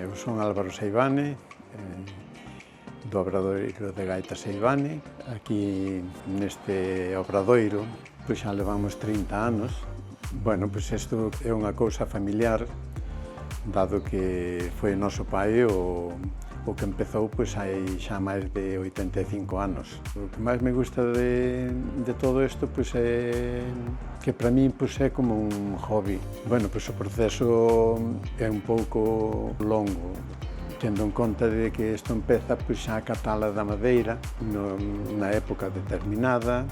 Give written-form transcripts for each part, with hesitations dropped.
Eu son Álvaro Seivane, do Obradoiro de Gaita Seivane. Aquí neste obradoiro pois xa levamos 30 anos. Bueno, pois isto é unha cousa familiar, dado que foi o noso pai o que empezou pois hai xa máis de 85 anos. O que máis me gusta de todo isto pois é que para min pois é como un hobby. Bueno, pois o proceso é un pouco longo, tendo en conta de que isto empeza pois xa a catala da madeira na época determinada.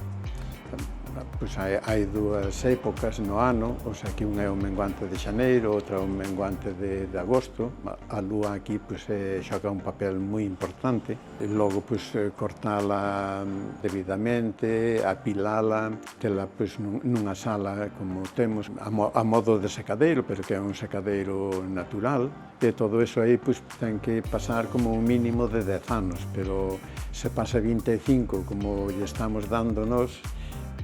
Pois hai dúas épocas no ano, o sea, que unha é o menguante de xaneiro, outra é o menguante de agosto. A lúa aquí pois, xoga un papel moi importante. E logo pois, cortala debidamente, apilala, tela pois, nunha sala como temos, a modo de secadeiro, pero que é un secadeiro natural. E todo iso aí pois, ten que pasar como un mínimo de 10 anos, pero se pasa 25 como lle estamos dando nós,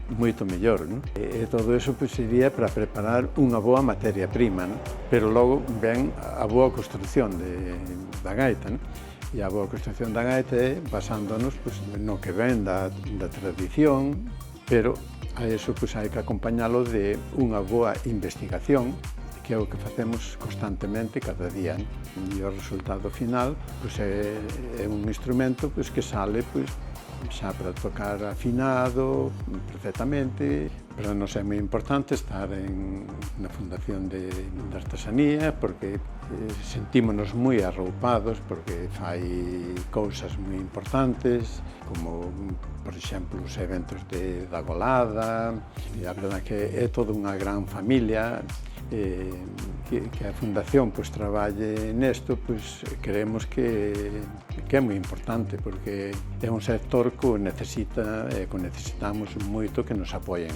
moito mellor, non? E todo iso pois, sería para preparar unha boa materia prima, non? Pero logo ven a boa construción da gaita, non? E a boa construción da gaita é basándonos pois, no que ven da tradición, pero a iso pois, hai que acompañalo de unha boa investigación, que é o que facemos constantemente cada día, non? E o resultado final pois, é un instrumento pois, que sale pois, xa para tocar afinado perfectamente. Para nós é moi importante estar na Fundación de Artesanía porque sentímonos moi arroupados porque fai cousas moi importantes como, por exemplo, os eventos da Golada. E a verdade que é toda unha gran familia. Que a Fundación pois, traballe nesto, pois, creemos que é moi importante porque é un sector que necesitamos moito que nos apoien.